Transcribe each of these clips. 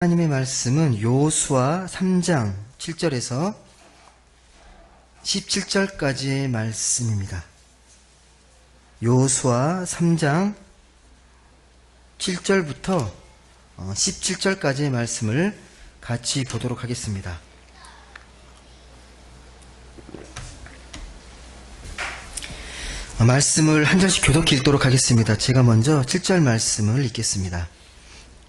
하나님의 말씀은 여호수아 3장 7절에서 17절까지의 말씀입니다. 여호수아 3장 7절부터 17절까지의 말씀을 같이 보도록 하겠습니다. 말씀을 한 절씩 교독해 읽도록 하겠습니다. 제가 먼저 7절 말씀을 읽겠습니다.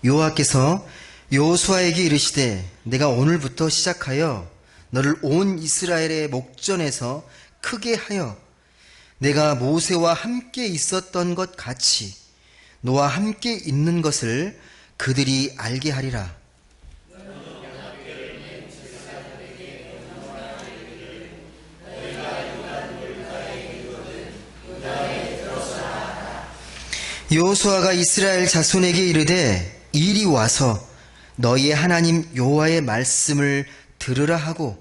여호와께서 여호수아에게 이르시되 내가 오늘부터 시작하여 너를 온 이스라엘의 목전에서 크게 하여 내가 모세와 함께 있었던 것 같이 너와 함께 있는 것을 그들이 알게 하리라. 여호수아가 이스라엘 자손에게 이르되 이리 와서 너희의 하나님 여호와의 말씀을 들으라 하고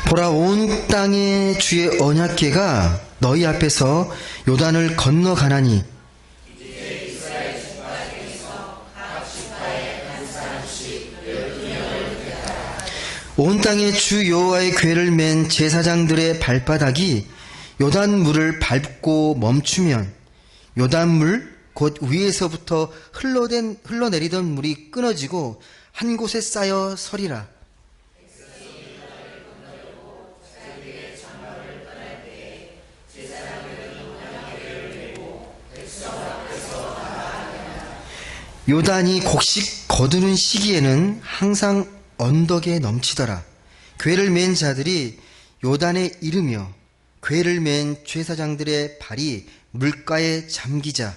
보라, 온 땅의 주의 언약궤가 너희 앞에서 요단을 건너가나니 온 땅의 주 여호와의 궤를 맨 제사장들의 발바닥이 요단물을 밟고 멈추면 요단물 곧 위에서부터 흘러내리던 물이 끊어지고 한 곳에 쌓여 서리라. 요단이 곡식 거두는 시기에는 항상 언덕에 넘치더라. 궤를 맨 자들이 요단에 이르며 궤를 맨 제사장들의 발이 물가에 잠기자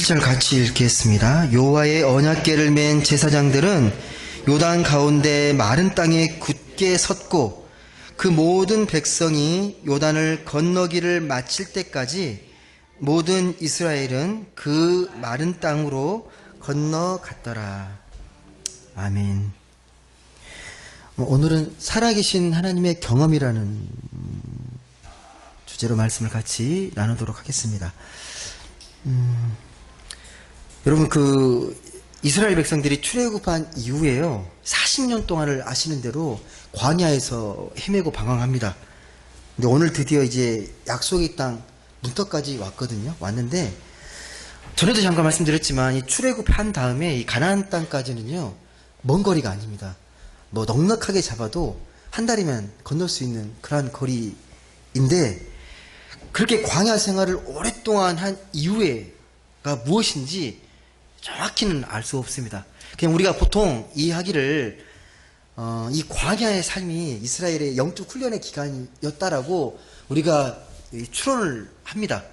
절 같이 읽겠습니다. 여호와의 언약궤를 맨 제사장들은 요단 가운데 마른 땅에 굳게 섰고 그 모든 백성이 요단을 건너기를 마칠 때까지 모든 이스라엘은 그 마른 땅으로 건너갔더라. 아멘. 오늘은 살아계신 하나님의 경험이라는 주제로 말씀을 같이 나누도록 하겠습니다. 여러분, 이스라엘 백성들이 출애굽한 이후에요, 40년 동안을 아시는 대로 광야에서 헤매고 방황합니다. 근데 오늘 드디어 이제 약속의 땅 문턱까지 왔는데, 전에도 잠깐 말씀드렸지만, 이 출애굽한 다음에 이 가나안 땅까지는요, 먼 거리가 아닙니다. 뭐 넉넉하게 잡아도 한 달이면 건널 수 있는 그러한 거리인데, 그렇게 광야 생활을 오랫동안 한 이후에가 무엇인지 정확히는 알 수 없습니다. 그냥 우리가 보통 이해하기를 이 광야의 삶이 이스라엘의 영적 훈련의 기간이었다라고 우리가 추론을 합니다.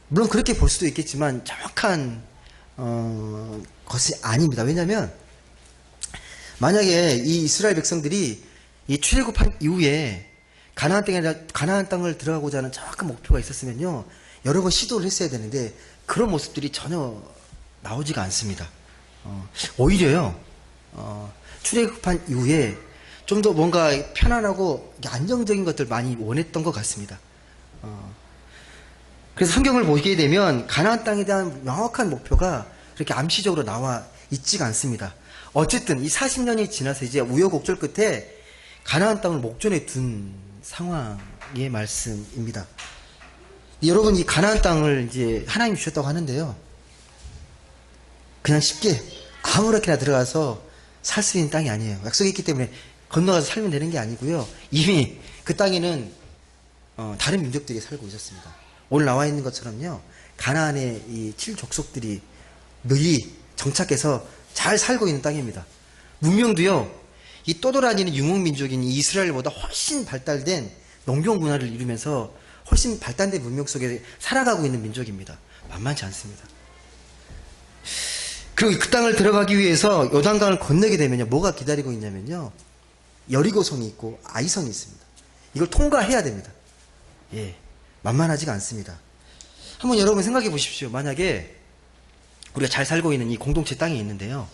물론 그렇게 볼 수도 있겠지만 정확한 것이 아닙니다. 왜냐하면 만약에 이 이스라엘 백성들이 이 출애굽한 이후에 가나안 땅을 들어가고자 하는 정확한 목표가 있었으면요, 여러 번 시도를 했어야 되는데 그런 모습들이 전혀 나오지가 않습니다. 오히려요, 출애굽한 이후에 좀 더 뭔가 편안하고 안정적인 것들 많이 원했던 것 같습니다. 그래서 성경을 보게 되면 가나안 땅에 대한 명확한 목표가 그렇게 암시적으로 나와 있지가 않습니다. 어쨌든 이 40년이 지나서 이제 우여곡절 끝에 가나안 땅을 목전에 둔 상황의 말씀입니다. 여러분, 이 가나안 땅을 이제 하나님이 주셨다고 하는데요, 그냥 쉽게 아무렇게나 들어가서 살 수 있는 땅이 아니에요. 약속이 있기 때문에 건너가서 살면 되는 게 아니고요, 이미 그 땅에는 다른 민족들이 살고 있었습니다. 오늘 나와 있는 것처럼요, 가나안의 이 7족속들이 늘 정착해서 잘 살고 있는 땅입니다. 문명도요, 이 떠돌아다니는 유목민족인 이 이스라엘보다 훨씬 발달된 농경 문화를 이루면서 훨씬 발달된 문명 속에 살아가고 있는 민족입니다. 만만치 않습니다. 그리고 그 땅을 들어가기 위해서 요단강을 건너게 되면요, 뭐가 기다리고 있냐면요, 여리고성이 있고 아이성이 있습니다. 이걸 통과해야 됩니다. 예, 만만하지가 않습니다. 한번 여러분 생각해 보십시오. 만약에 우리가 잘 살고 있는 이 공동체 땅이 있는데요,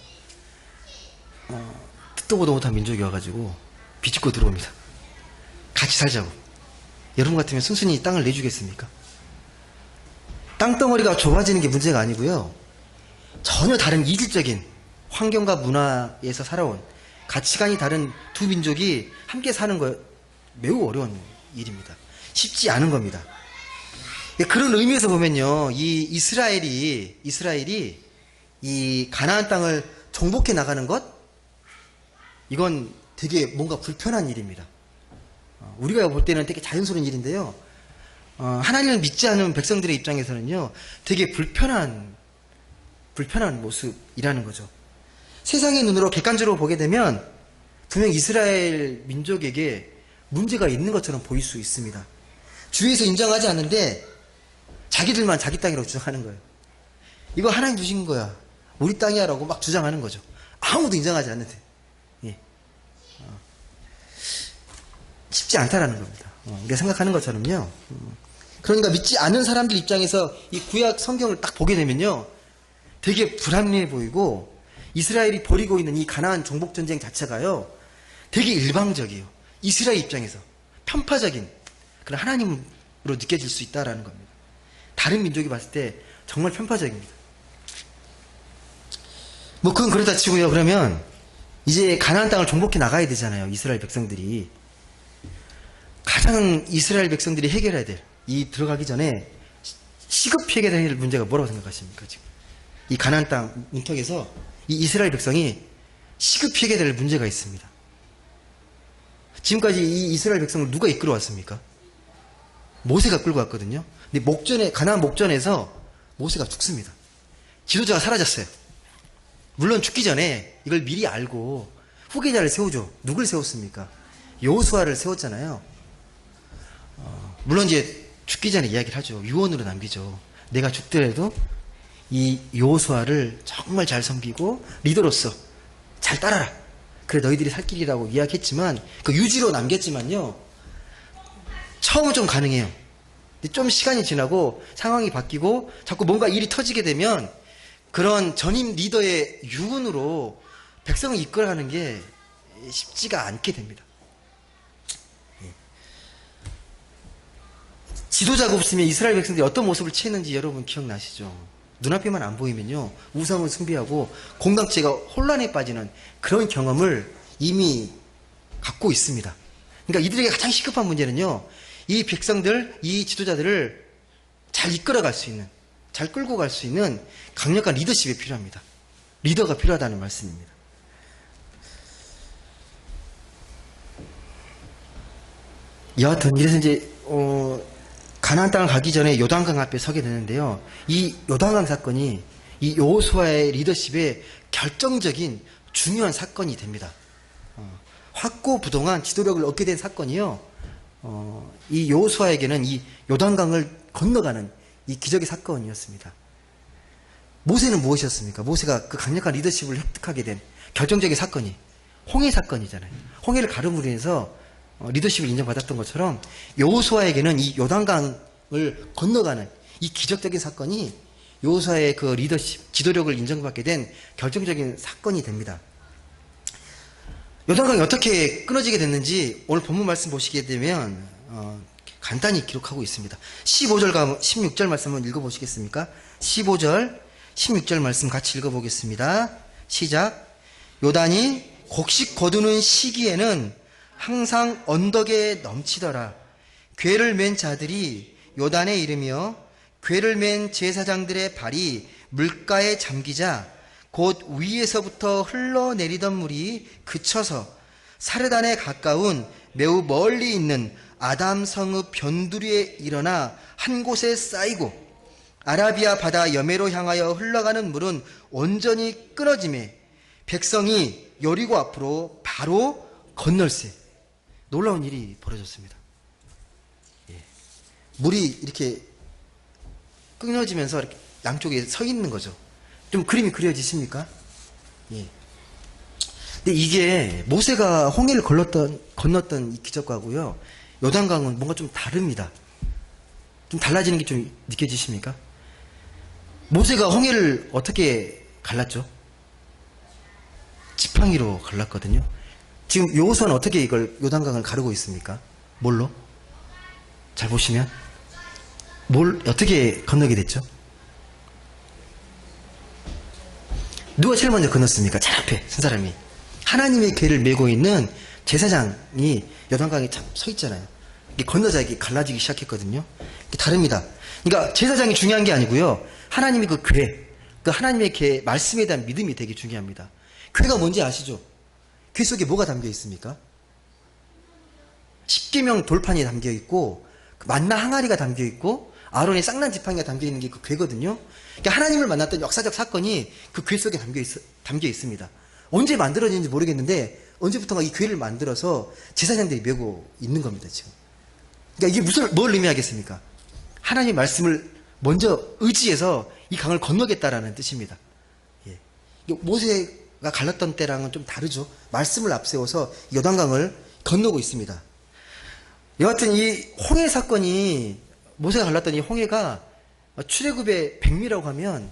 듣도 보도 못한 민족이 와가지고 비집고 들어옵니다. 같이 살자고. 여러분 같으면 순순히 이 땅을 내주겠습니까? 땅덩어리가 좁아지는 게 문제가 아니고요, 전혀 다른 이질적인 환경과 문화에서 살아온 가치관이 다른 두 민족이 함께 사는 거 매우 어려운 일입니다. 쉽지 않은 겁니다. 그런 의미에서 보면요, 이 이스라엘이 이 가나안 땅을 정복해 나가는 것, 이건 되게 뭔가 불편한 일입니다. 우리가 볼 때는 되게 자연스러운 일인데요, 하나님을 믿지 않는 백성들의 입장에서는요, 되게 불편한 모습이라는 거죠. 세상의 눈으로 객관적으로 보게 되면 분명 이스라엘 민족에게 문제가 있는 것처럼 보일 수 있습니다. 주위에서 인정하지 않는데 자기들만 자기 땅이라고 주장하는 거예요. 이거 하나님 주신 거야, 우리 땅이야 라고 막 주장하는 거죠. 아무도 인정하지 않는데. 예. 쉽지 않다라는 겁니다. 우리가 생각하는 것처럼요. 그러니까 믿지 않는 사람들 입장에서 이 구약 성경을 딱 보게 되면요, 되게 불합리해 보이고, 이스라엘이 벌이고 있는 이 가나안 정복 전쟁 자체가요, 되게 일방적이에요. 이스라엘 입장에서 편파적인 그런 하나님으로 느껴질 수 있다라는 겁니다. 다른 민족이 봤을 때 정말 편파적입니다. 뭐 그건 그러다 치고요. 그러면 이제 가나안 땅을 정복해 나가야 되잖아요, 이스라엘 백성들이. 가장 이스라엘 백성들이 해결해야 될, 이 들어가기 전에 시급히 해결해야 될 문제가 뭐라고 생각하십니까? 지금 이 가나안 땅 문턱에서 이 이스라엘 백성이 시급히 해결해야 될 문제가 있습니다. 지금까지 이 이스라엘 백성을 누가 이끌어 왔습니까? 모세가 끌고 왔거든요. 근데 가나안 목전에서 모세가 죽습니다. 지도자가 사라졌어요. 물론 죽기 전에 이걸 미리 알고 후계자를 세우죠. 누굴 세웠습니까? 여호수아를 세웠잖아요. 물론 이제 죽기 전에 이야기를 하죠. 유언으로 남기죠. 내가 죽더라도 이 여호수아를 정말 잘 섬기고 리더로서 잘 따라라, 그래 너희들이 살 길이라고 이야기했지만, 그 유지로 남겼지만요, 처음은 좀 가능해요. 근데 좀 시간이 지나고 상황이 바뀌고 자꾸 뭔가 일이 터지게 되면 그런 전임 리더의 유언으로 백성을 이끌어가는 게 쉽지가 않게 됩니다. 지도자가 없으면 이스라엘 백성들이 어떤 모습을 취했는지 여러분 기억나시죠? 눈앞에만 안 보이면요, 우상을 숭배하고 공동체가 혼란에 빠지는 그런 경험을 이미 갖고 있습니다. 그러니까 이들에게 가장 시급한 문제는요, 이 백성들, 이 지도자들을 잘 이끌어갈 수 있는, 잘 끌고 갈 수 있는 강력한 리더십이 필요합니다. 리더가 필요하다는 말씀입니다. 여하튼 이래서 이제 가나안 땅을 가기 전에 요단강 앞에 서게 되는데요, 이 요단강 사건이 이 여호수아의 리더십에 결정적인 중요한 사건이 됩니다. 확고부동한 지도력을 얻게 된 사건이요, 이 여호수아에게는 이 요단강을 건너가는 이 기적의 사건이었습니다. 모세는 무엇이었습니까? 모세가 그 강력한 리더십을 획득하게 된 결정적인 사건이 홍해 사건이잖아요. 홍해를 가름으로 인해서 리더십을 인정받았던 것처럼 여호수아에게는 이 요단강을 건너가는 이 기적적인 사건이 여호수아의 그 리더십, 지도력을 인정받게 된 결정적인 사건이 됩니다. 요단강이 어떻게 끊어지게 됐는지 오늘 본문 말씀 보시게 되면 간단히 기록하고 있습니다. 15절과 16절 말씀을 읽어보시겠습니까? 15절, 16절 말씀 같이 읽어보겠습니다. 시작. 요단이 곡식 거두는 시기에는 항상 언덕에 넘치더라. 궤를 맨 자들이 요단에 이르며 궤를 맨 제사장들의 발이 물가에 잠기자 곧 위에서부터 흘러내리던 물이 그쳐서 사르단에 가까운 매우 멀리 있는 아담 성읍 변두리에 일어나 한 곳에 쌓이고 아라비아 바다 여매로 향하여 흘러가는 물은 온전히 끊어지매 백성이 여리고 앞으로 바로 건널세 놀라운 일이 벌어졌습니다. 예. 물이 이렇게 끊어지면서 이렇게 양쪽에 서 있는 거죠. 좀 그림이 그려지십니까? 예. 근데 이게 모세가 홍해를 건넜던 이 기적과고요. 요단강은 뭔가 좀 다릅니다. 좀 달라지는 게 좀 느껴지십니까? 모세가 홍해를 어떻게 갈랐죠? 지팡이로 갈랐거든요. 지금 여호수아는 어떻게 이걸 요단강을 가르고 있습니까? 뭘로? 잘 보시면 어떻게 건너게 됐죠? 누가 제일 먼저 건넜습니까? 제일 앞에 선 사람이 하나님의 궤를 메고 있는 제사장이 요단강에 참 서 있잖아요. 이게 건너자 이게 갈라지기 시작했거든요. 이게 다릅니다. 그러니까 제사장이 중요한 게 아니고요. 하나님의 그 궤, 그 하나님의 궤 말씀에 대한 믿음이 되게 중요합니다. 궤가 뭔지 아시죠? 궤 속에 뭐가 담겨 있습니까? 십계명 돌판이 담겨 있고 만나 항아리가 담겨 있고 아론의 쌍난 지팡이가 담겨 있는 게 그 궤거든요. 그러니까 하나님을 만났던 역사적 사건이 그 궤 속에 담겨 있습니다. 언제 만들어진지 모르겠는데 언제부턴가 이 궤를 만들어서 제사장들이 메고 있는 겁니다. 지금. 그러니까 이게 뭘 의미하겠습니까? 하나님의 말씀을 먼저 의지해서 이 강을 건너겠다라는 뜻입니다. 예. 모세가 갈랐던 때랑은 좀 다르죠. 말씀을 앞세워서 요단강을 건너고 있습니다. 여하튼 이 홍해 사건이 모세가 갈랐던 이 홍해가 출애굽의 백미라고 하면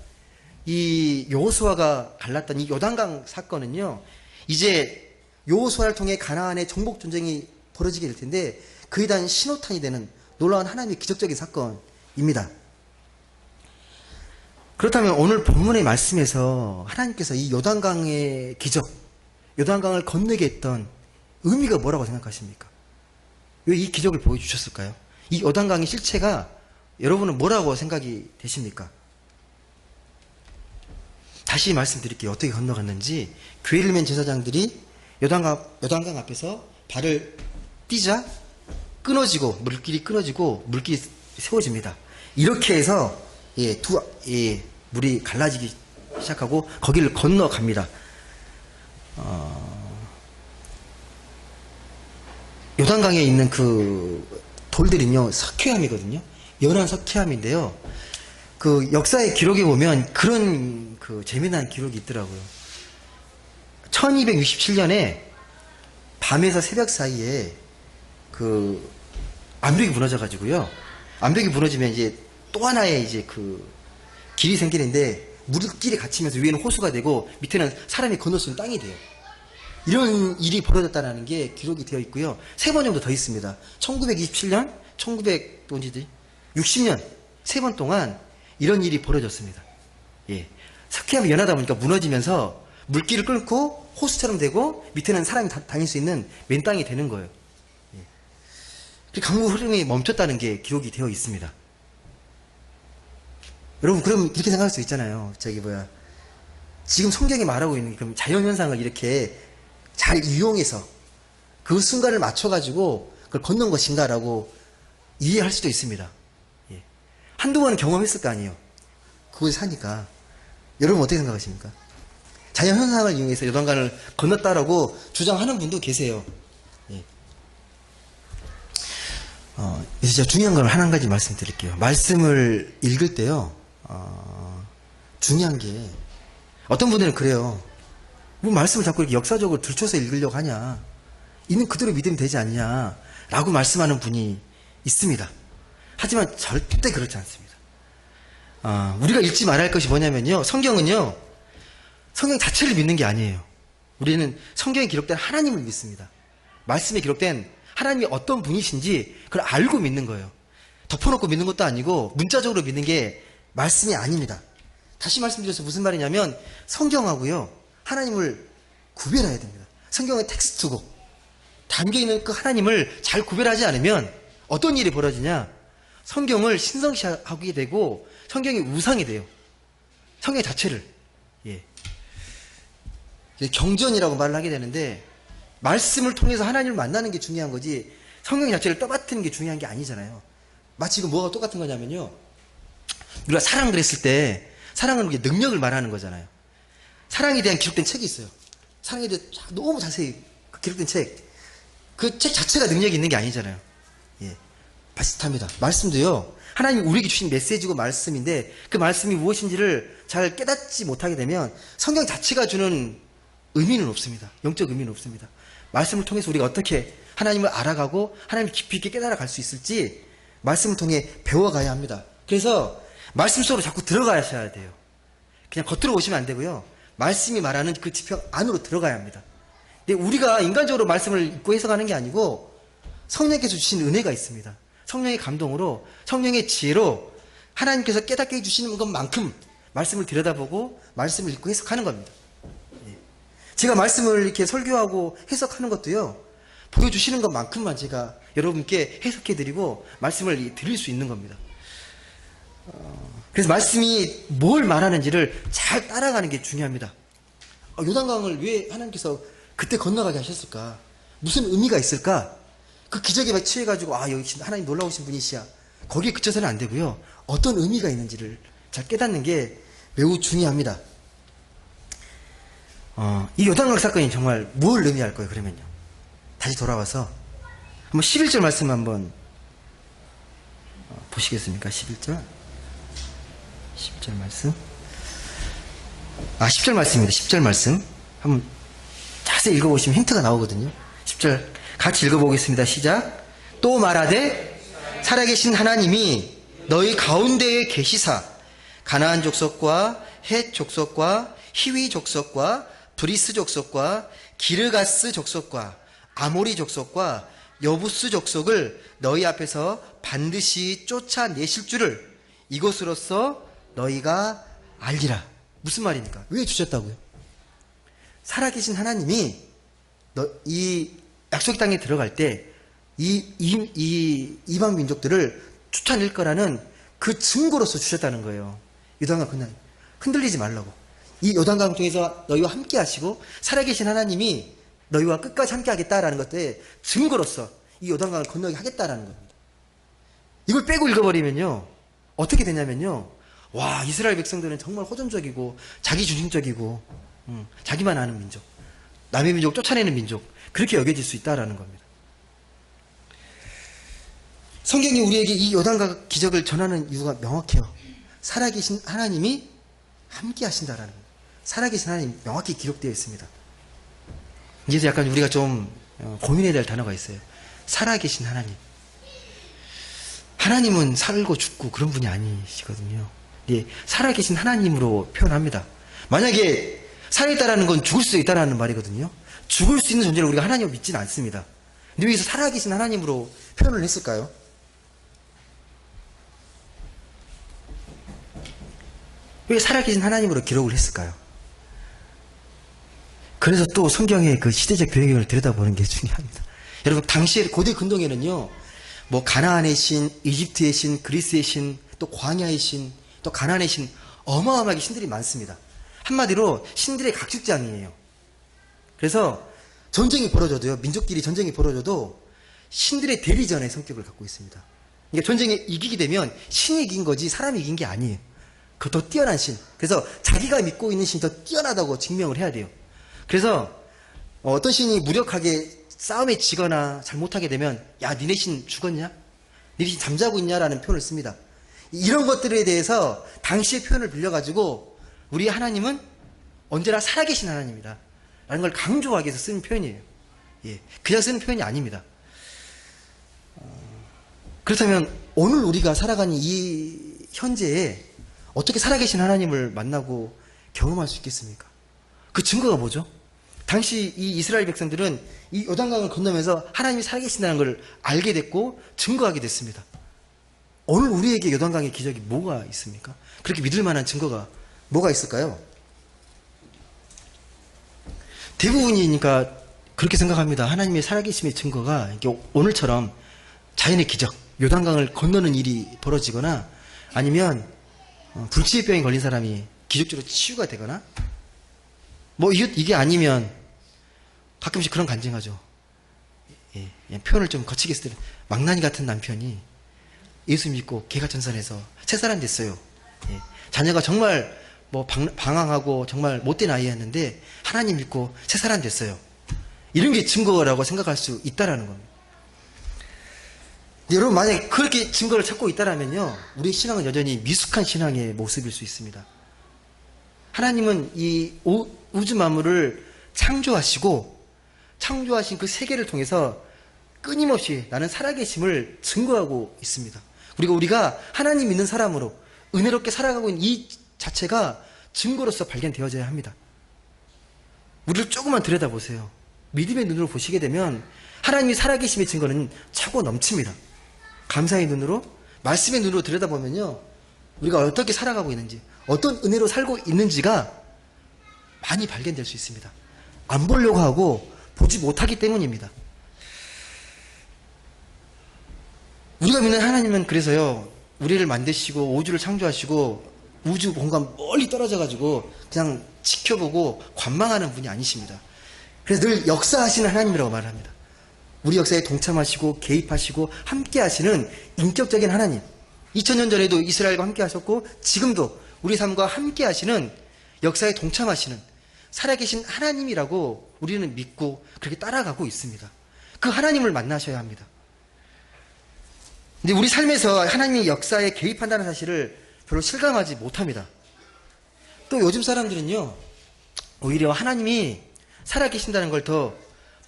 이 여호수아가 갈랐던 이 요단강 사건은요. 이제 여호수아를 통해 가나안의 정복 전쟁이 벌어지게 될 텐데 그에 대한 신호탄이 되는 놀라운 하나님의 기적적인 사건입니다. 그렇다면 오늘 본문의 말씀에서 하나님께서 이 요단강의 기적, 요단강을 건너게 했던 의미가 뭐라고 생각하십니까? 왜 이 기적을 보여주셨을까요? 이 요단강의 실체가 여러분은 뭐라고 생각이 되십니까? 다시 말씀드릴게요. 어떻게 건너갔는지. 궤를 맨 제사장들이 요단강 앞에서 발을 띄자 끊어지고 물길이 세워집니다. 이렇게 해서 물이 갈라지기 시작하고 거기를 건너갑니다. 요단강에 있는 그 돌들은요 석회암이거든요. 연한 석회암인데요. 그 역사의 기록에 보면 그런 그 재미난 기록이 있더라고요. 1267년에 밤에서 새벽 사이에 그 암벽이 무너져 가지고요. 암벽이 무너지면 이제 또 하나의 이제 그 길이 생기는데 물길이 갇히면서 위에는 호수가 되고 밑에는 사람이 건널 수 있는 땅이 돼요. 이런 일이 벌어졌다는 게 기록이 되어 있고요. 3번 정도 더 있습니다. 1927년, 60년, 3번 동안 이런 일이 벌어졌습니다. 예. 석회암이 연하다 보니까 무너지면서 물길을 끊고 호수처럼 되고 밑에는 사람이 다닐 수 있는 맨 땅이 되는 거예요. 예. 강물 흐름이 멈췄다는 게 기록이 되어 있습니다. 여러분, 그럼 이렇게 생각할 수 있잖아요. 지금 성경이 말하고 있는 그럼 자연현상을 이렇게 잘 이용해서 그 순간을 맞춰가지고 그걸 건넌 것인가라고 이해할 수도 있습니다. 예. 한두 번은 경험했을 거 아니에요. 그곳에 사니까. 여러분 어떻게 생각하십니까? 자연현상을 이용해서 요단강을 건넜다라고 주장하는 분도 계세요. 예. 이제 제가 중요한 걸 한 가지 말씀드릴게요. 말씀을 읽을 때요, 중요한 게, 어떤 분들은 그래요. 뭐 말씀을 자꾸 이렇게 역사적으로 들춰서 읽으려고 하냐. 있는 그대로 믿으면 되지 않냐. 라고 말씀하는 분이 있습니다. 하지만 절대 그렇지 않습니다. 우리가 읽지 말아야 할 것이 뭐냐면요. 성경은요. 성경 자체를 믿는 게 아니에요. 우리는 성경에 기록된 하나님을 믿습니다. 말씀에 기록된 하나님이 어떤 분이신지 그걸 알고 믿는 거예요. 덮어놓고 믿는 것도 아니고 문자적으로 믿는 게 말씀이 아닙니다. 다시 말씀드려서 무슨 말이냐면 성경하고요. 하나님을 구별해야 됩니다. 성경은 텍스트고 담겨있는 그 하나님을 잘 구별하지 않으면 어떤 일이 벌어지냐. 성경을 신성시하게 되고 성경이 우상이 돼요. 성경 자체를. 예. 경전이라고 말을 하게 되는데 말씀을 통해서 하나님을 만나는 게 중요한 거지 성경 자체를 떠받드는 게 중요한 게 아니잖아요. 마치 이거 뭐가 똑같은 거냐면요. 우리가 사랑을 했을 때 사랑은 우리의 능력을 말하는 거잖아요. 사랑에 대한 기록된 책이 있어요. 사랑에 대해 너무 자세히 기록된 책. 그 책 자체가 능력이 있는 게 아니잖아요. 예. 비슷합니다. 말씀도요. 하나님이 우리에게 주신 메시지고 말씀인데 그 말씀이 무엇인지를 잘 깨닫지 못하게 되면 성경 자체가 주는 의미는 없습니다. 영적 의미는 없습니다. 말씀을 통해서 우리가 어떻게 하나님을 알아가고 하나님을 깊이 있게 깨달아 갈 수 있을지 말씀을 통해 배워가야 합니다. 그래서 말씀 속으로 자꾸 들어가셔야 돼요. 그냥 겉으로 오시면 안 되고요. 말씀이 말하는 그 지평 안으로 들어가야 합니다. 근데 우리가 인간적으로 말씀을 읽고 해석하는 게 아니고 성령께서 주신 은혜가 있습니다. 성령의 감동으로 성령의 지혜로 하나님께서 깨닫게 해주시는 것만큼 말씀을 들여다보고 말씀을 읽고 해석하는 겁니다. 제가 말씀을 이렇게 설교하고 해석하는 것도요, 보여주시는 것만큼만 제가 여러분께 해석해드리고 말씀을 드릴 수 있는 겁니다. 그래서 말씀이 뭘 말하는지를 잘 따라가는 게 중요합니다. 요단강을 왜 하나님께서 그때 건너가게 하셨을까? 무슨 의미가 있을까? 그 기적에 막 취해가지고 여기 하나님 놀라우신 분이시야. 거기에 그쳐서는 안 되고요. 어떤 의미가 있는지를 잘 깨닫는 게 매우 중요합니다. 이 요단강 사건이 정말 뭘 의미할 거예요, 그러면요. 다시 돌아와서 한번 11절 말씀 한번 보시겠습니까? 11절 말씀. 10절 말씀입니다. 10절 말씀. 한번 자세히 읽어보시면 힌트가 나오거든요. 10절 같이 읽어보겠습니다. 시작. 또 말하되 살아계신 하나님이 너희 가운데에 계시사 가나안 족속과 헷 족속과 히위 족속과 브리스 족속과 기르가스 족속과 아모리 족속과 여부스 족속을 너희 앞에서 반드시 쫓아내실 줄을 이것으로써 너희가 알리라. 무슨 말입니까? 왜 주셨다고요? 살아계신 하나님이 이 약속의 땅에 들어갈 때 이 이방 민족들을 쫓아낼 거라는 그 증거로서 주셨다는 거예요. 요단강 건너 흔들리지 말라고. 이 요단강 통해서 너희와 함께 하시고 살아계신 하나님이 너희와 끝까지 함께 하겠다라는 것들의 증거로서 이 요단강을 건너게 하겠다라는 겁니다. 이걸 빼고 읽어버리면요, 어떻게 되냐면요, 와, 이스라엘 백성들은 정말 호전적이고 자기중심적이고 자기만 아는 민족, 남의 민족을 쫓아내는 민족, 그렇게 여겨질 수 있다라는 겁니다. 성경이 우리에게 이 요단강 기적을 전하는 이유가 명확해요. 살아계신 하나님이 함께 하신다라는 겁니다. 살아계신 하나님 명확히 기록되어 있습니다. 이제서 약간 우리가 좀 고민해야 될 단어가 있어요. 살아계신 하나님. 하나님은 살고 죽고 그런 분이 아니시거든요. 예, 살아계신 하나님으로 표현합니다. 만약에 살아있다라는 건 죽을 수 있다라는 말이거든요. 죽을 수 있는 존재를 우리가 하나님을 믿지는 않습니다. 근데 여기서 살아계신 하나님으로 표현을 했을까요? 왜 살아계신 하나님으로 기록을 했을까요? 그래서 또 성경의 그 시대적 배경을 들여다보는 게 중요합니다. 여러분, 당시에 고대 근동에는요, 뭐 가나안의 신, 이집트의 신, 그리스의 신, 또 광야의 신, 또 가나안의 신, 어마어마하게 신들이 많습니다. 한마디로 신들의 각축장이에요. 그래서 전쟁이 벌어져도요, 민족끼리 전쟁이 벌어져도 신들의 대리전의 성격을 갖고 있습니다. 그러니까 전쟁에 이기게 되면 신이 이긴 거지 사람이 이긴 게 아니에요. 그 더 뛰어난 신. 그래서 자기가 믿고 있는 신이 더 뛰어나다고 증명을 해야 돼요. 그래서 어떤 신이 무력하게 싸움에 지거나 잘못하게 되면 야, 니네 신 죽었냐? 니네 신 잠자고 있냐라는 표현을 씁니다. 이런 것들에 대해서 당시의 표현을 빌려가지고 우리 하나님은 언제나 살아계신 하나님이다 라는 걸 강조하기 위해서 쓰는 표현이에요. 예, 그냥 쓰는 표현이 아닙니다. 그렇다면 오늘 우리가 살아가는 이 현재에 어떻게 살아계신 하나님을 만나고 경험할 수 있겠습니까? 그 증거가 뭐죠? 당시 이 이스라엘 백성들은 이 요단강을 건너면서 하나님이 살아계신다는 걸 알게 됐고 증거하게 됐습니다. 오늘 우리에게 요단강의 기적이 뭐가 있습니까? 그렇게 믿을 만한 증거가 뭐가 있을까요? 대부분이니까 그렇게 생각합니다. 하나님의 살아계심의 증거가 오늘처럼 자연의 기적, 요단강을 건너는 일이 벌어지거나 아니면 불치병에 걸린 사람이 기적적으로 치유가 되거나 뭐 이게 아니면 가끔씩 그런 간증하죠. 예, 표현을 좀 거치게 했을 때 망나니 같은 남편이 예수 믿고 개가 전선해서 새 사람 됐어요. 예, 자녀가 정말 뭐 방황하고 정말 못된 아이였는데 하나님 믿고 새 사람 됐어요. 이런 게 증거라고 생각할 수 있다라는 겁니다. 여러분 만약에 그렇게 증거를 찾고 있다라면요, 우리 신앙은 여전히 미숙한 신앙의 모습일 수 있습니다. 하나님은 이 우주 만물을 창조하시고 창조하신 그 세계를 통해서 끊임없이 나는 살아계심을 증거하고 있습니다. 그리고 우리가 하나님 믿는 사람으로 은혜롭게 살아가고 있는 이 자체가 증거로서 발견되어져야 합니다. 우리를 조금만 들여다보세요. 믿음의 눈으로 보시게 되면 하나님이 살아계심의 증거는 차고 넘칩니다. 감사의 눈으로, 말씀의 눈으로 들여다보면요, 우리가 어떻게 살아가고 있는지, 어떤 은혜로 살고 있는지가 많이 발견될 수 있습니다. 안 보려고 하고 보지 못하기 때문입니다. 우리가 믿는 하나님은 그래서요, 우리를 만드시고 우주를 창조하시고 우주 공간 멀리 떨어져가지고 그냥 지켜보고 관망하는 분이 아니십니다. 그래서 늘 역사하시는 하나님이라고 말을 합니다. 우리 역사에 동참하시고 개입하시고 함께 하시는 인격적인 하나님. 2000년 전에도 이스라엘과 함께 하셨고 지금도 우리 삶과 함께 하시는, 역사에 동참하시는 살아계신 하나님이라고 우리는 믿고 그렇게 따라가고 있습니다. 그 하나님을 만나셔야 합니다. 근데 우리 삶에서 하나님이 역사에 개입한다는 사실을 별로 실감하지 못합니다. 또 요즘 사람들은요, 오히려 하나님이 살아계신다는 걸 더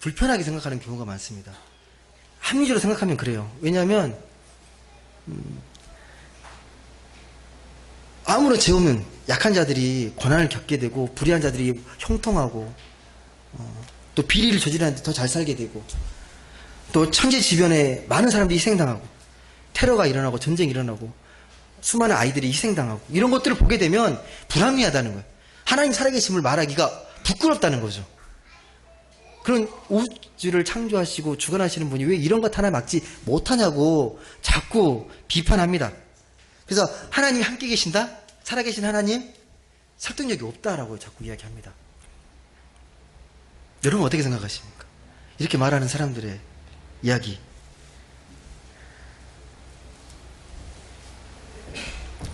불편하게 생각하는 경우가 많습니다. 합리적으로 생각하면 그래요. 왜냐하면 아무런 죄 없는 약한 자들이 고난을 겪게 되고 불의한 자들이 형통하고 또 비리를 저지르는데 더 잘 살게 되고 또 천재지변에 많은 사람들이 희생당하고 테러가 일어나고 전쟁이 일어나고 수많은 아이들이 희생당하고 이런 것들을 보게 되면 불합리하다는 거예요. 하나님 살아계심을 말하기가 부끄럽다는 거죠. 그런 우주를 창조하시고 주관하시는 분이 왜 이런 것 하나 막지 못하냐고 자꾸 비판합니다. 그래서 하나님이 함께 계신다? 살아계신 하나님? 설득력이 없다라고 자꾸 이야기합니다. 여러분 어떻게 생각하십니까? 이렇게 말하는 사람들의 이야기.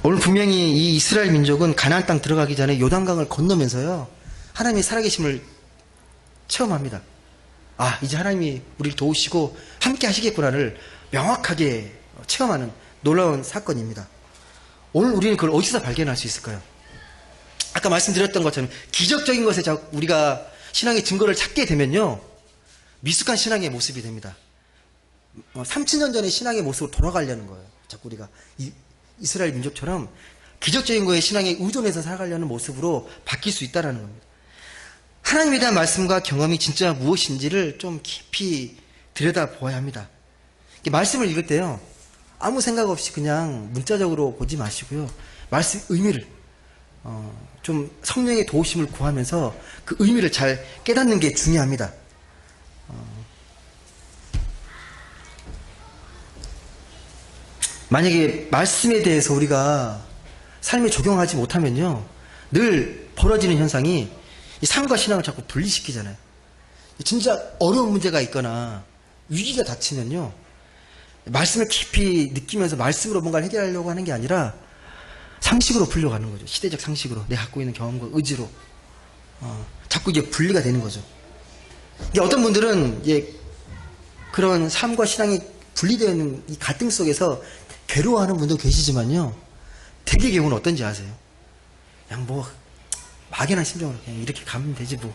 오늘 분명히 이 이스라엘 민족은 가나안 땅 들어가기 전에 요단강을 건너면서요, 하나님의 살아계심을 체험합니다. 아, 이제 하나님이 우리를 도우시고 함께 하시겠구나를 명확하게 체험하는 놀라운 사건입니다. 오늘 우리는 그걸 어디서 발견할 수 있을까요? 아까 말씀드렸던 것처럼 기적적인 것에 우리가 신앙의 증거를 찾게 되면요, 미숙한 신앙의 모습이 됩니다. 3000년 전의 신앙의 모습으로 돌아가려는 거예요. 자꾸 우리가 이스라엘 민족처럼 기적적인 거에 신앙에 의존해서 살아가려는 모습으로 바뀔 수 있다는 겁니다. 하나님에 대한 말씀과 경험이 진짜 무엇인지를 좀 깊이 들여다보아야 합니다. 말씀을 읽을 때요, 아무 생각 없이 그냥 문자적으로 보지 마시고요, 말씀 의미를 좀 성령의 도우심을 구하면서 그 의미를 잘 깨닫는 게 중요합니다. 만약에 말씀에 대해서 우리가 삶에 적용하지 못하면요, 늘 벌어지는 현상이 이 삶과 신앙을 자꾸 분리시키잖아요. 진짜 어려운 문제가 있거나 위기가 닥치면요, 말씀을 깊이 느끼면서 말씀으로 뭔가를 해결하려고 하는 게 아니라 상식으로 풀려고 하는 거죠. 시대적 상식으로, 내가 갖고 있는 경험과 의지로 자꾸 이게 분리가 되는 거죠. 어떤 분들은 그런 삶과 신앙이 분리되어 있는 이 갈등 속에서 괴로워하는 분도 계시지만요, 대개 경우는 어떤지 아세요? 그냥 뭐 막연한 심정으로 그냥 이렇게 가면 되지 뭐,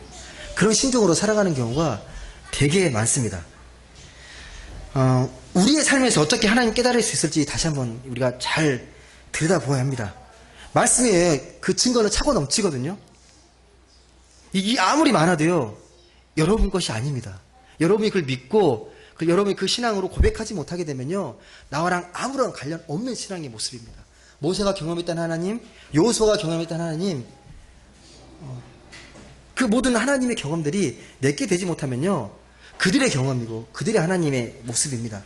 그런 심정으로 살아가는 경우가 되게 많습니다. 우리의 삶에서 어떻게 하나님 깨달을 수 있을지 다시 한번 우리가 잘 들여다보아야 합니다. 말씀에 그 증거는 차고 넘치거든요. 이게 아무리 많아도요, 여러분 것이 아닙니다. 여러분이 그걸 믿고 여러분이 그 신앙으로 고백하지 못하게 되면요, 나와랑 아무런 관련 없는 신앙의 모습입니다. 모세가 경험했던 하나님, 여호수아가 경험했던 하나님, 그 모든 하나님의 경험들이 내게 되지 못하면요, 그들의 경험이고 그들의 하나님의 모습입니다.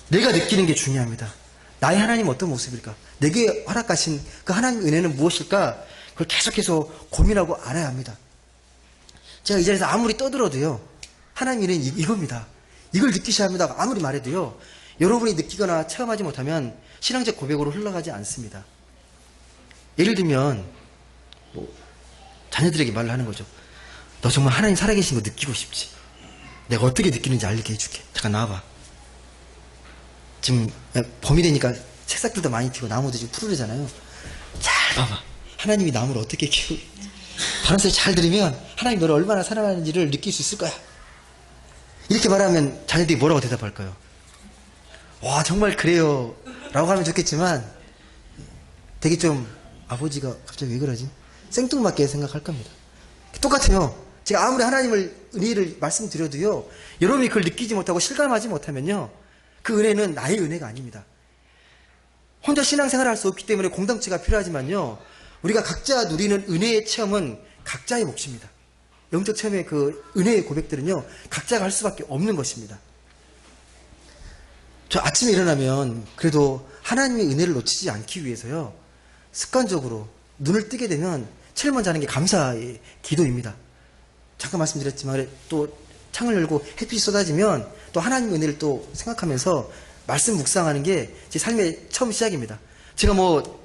내가 느끼는 게 중요합니다. 나의 하나님 어떤 모습일까? 내게 허락하신 그 하나님의 은혜는 무엇일까? 그걸 계속해서 고민하고 알아야 합니다. 제가 이 자리에서 아무리 떠들어도요, 하나님의 은혜는 이겁니다. 이걸 느끼셔야 합니다. 아무리 말해도요, 여러분이 느끼거나 체험하지 못하면 신앙적 고백으로 흘러가지 않습니다. 예를 들면 뭐 자녀들에게 말을 하는 거죠. 너 정말 하나님 살아계신 거 느끼고 싶지? 내가 어떻게 느끼는지 알게 해줄게. 잠깐 나와봐. 지금 봄이 되니까 새싹들도 많이 피고 나무도 지금 푸르르잖아요. 잘 봐봐. 하나님이 나무를 어떻게 키우고 바람 소리 잘 들으면 하나님 너를 얼마나 사랑하는지를 느낄 수 있을 거야. 이렇게 말하면 자녀들이 뭐라고 대답할까요? 와 정말 그래요 라고 하면 좋겠지만 되게 좀 아버지가 갑자기 왜 그러지? 생뚱맞게 생각할 겁니다. 똑같아요. 제가 아무리 하나님을 은혜를 말씀드려도요, 여러분이 그걸 느끼지 못하고 실감하지 못하면요, 그 은혜는 나의 은혜가 아닙니다. 혼자 신앙생활을 할 수 없기 때문에 공동체가 필요하지만요, 우리가 각자 누리는 은혜의 체험은 각자의 몫입니다. 영적 체험의 그 은혜의 고백들은요, 각자가 할 수밖에 없는 것입니다. 저 아침에 일어나면 그래도 하나님의 은혜를 놓치지 않기 위해서요, 습관적으로 눈을 뜨게 되면 제일 먼저 하는 게 감사의 기도입니다. 잠깐 말씀드렸지만 또 창을 열고 햇빛이 쏟아지면 또 하나님의 은혜를 또 생각하면서 말씀 묵상하는 게 제 삶의 처음 시작입니다. 제가 뭐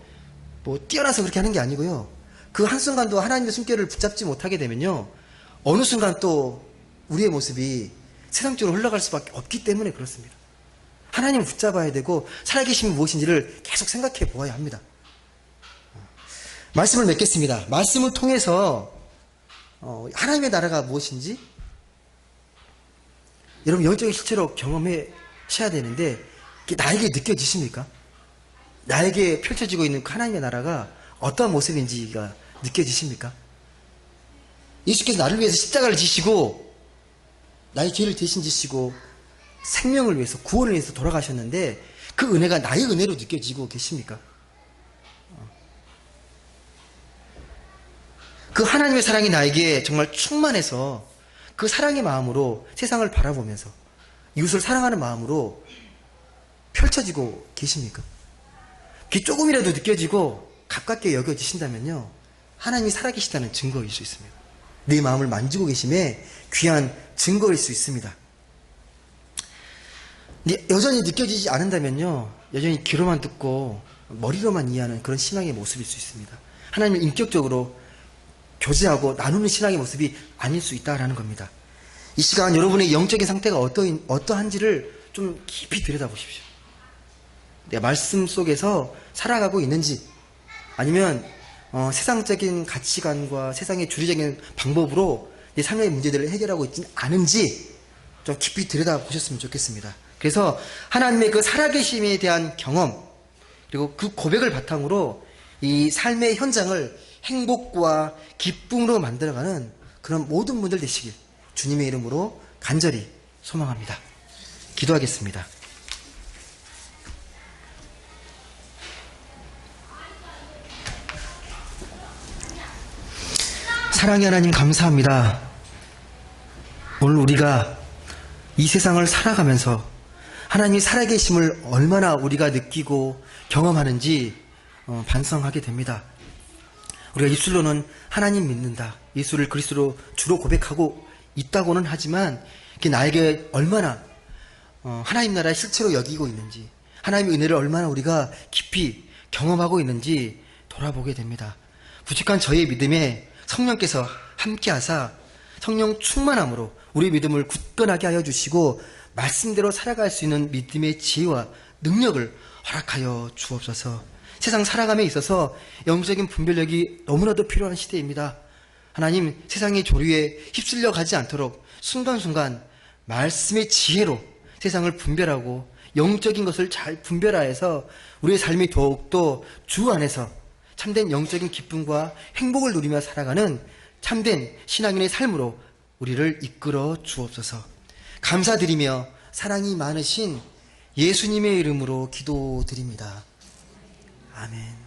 뛰어나서 그렇게 하는 게 아니고요. 그 한순간도 하나님의 숨결을 붙잡지 못하게 되면요, 어느 순간 또 우리의 모습이 세상적으로 흘러갈 수밖에 없기 때문에 그렇습니다. 하나님을 붙잡아야 되고 살아계심이 무엇인지를 계속 생각해 보아야 합니다. 말씀을 맺겠습니다. 말씀을 통해서 하나님의 나라가 무엇인지 여러분 영적인 실체로 경험하셔야 되는데, 나에게 느껴지십니까? 나에게 펼쳐지고 있는 그 하나님의 나라가 어떠한 모습인지가 느껴지십니까? 예수께서 나를 위해서 십자가를 지시고 나의 죄를 대신 지시고 생명을 위해서, 구원을 위해서 돌아가셨는데 그 은혜가 나의 은혜로 느껴지고 계십니까? 그 하나님의 사랑이 나에게 정말 충만해서 그 사랑의 마음으로 세상을 바라보면서 이웃을 사랑하는 마음으로 펼쳐지고 계십니까? 그게 조금이라도 느껴지고 가깝게 여겨지신다면요, 하나님이 살아계시다는 증거일 수 있습니다. 내 마음을 만지고 계심에 귀한 증거일 수 있습니다. 근데 여전히 느껴지지 않는다면요, 여전히 귀로만 듣고 머리로만 이해하는 그런 신앙의 모습일 수 있습니다. 하나님을 인격적으로 교제하고 나누는 신앙의 모습이 아닐 수 있다라는 겁니다. 이 시간 여러분의 영적인 상태가 어떠한지를 좀 깊이 들여다보십시오. 내가 말씀 속에서 살아가고 있는지, 아니면 세상적인 가치관과 세상의 주류적인 방법으로 내 삶의 문제들을 해결하고 있지는 않은지 좀 깊이 들여다보셨으면 좋겠습니다. 그래서 하나님의 그 살아계심에 대한 경험, 그리고 그 고백을 바탕으로 이 삶의 현장을 행복과 기쁨으로 만들어가는 그런 모든 분들 되시길 주님의 이름으로 간절히 소망합니다. 기도하겠습니다. 사랑의 하나님 감사합니다. 오늘 우리가 이 세상을 살아가면서 하나님이 살아계심을 얼마나 우리가 느끼고 경험하는지 반성하게 됩니다. 우리가 입술로는 하나님 믿는다, 예수를 그리스도로 주로 고백하고 있다고는 하지만 그게 나에게 얼마나 하나님 나라의 실체로 여기고 있는지, 하나님의 은혜를 얼마나 우리가 깊이 경험하고 있는지 돌아보게 됩니다. 부족한 저의 믿음에 성령께서 함께하사 성령 충만함으로 우리 믿음을 굳건하게 하여 주시고 말씀대로 살아갈 수 있는 믿음의 지혜와 능력을 허락하여 주옵소서. 세상 살아감에 있어서 영적인 분별력이 너무나도 필요한 시대입니다. 하나님, 세상의 조류에 휩쓸려 가지 않도록 순간순간 말씀의 지혜로 세상을 분별하고 영적인 것을 잘 분별하여서 우리의 삶이 더욱더 주 안에서 참된 영적인 기쁨과 행복을 누리며 살아가는 참된 신앙인의 삶으로 우리를 이끌어 주옵소서. 감사드리며 사랑이 많으신 예수님의 이름으로 기도드립니다. 아멘.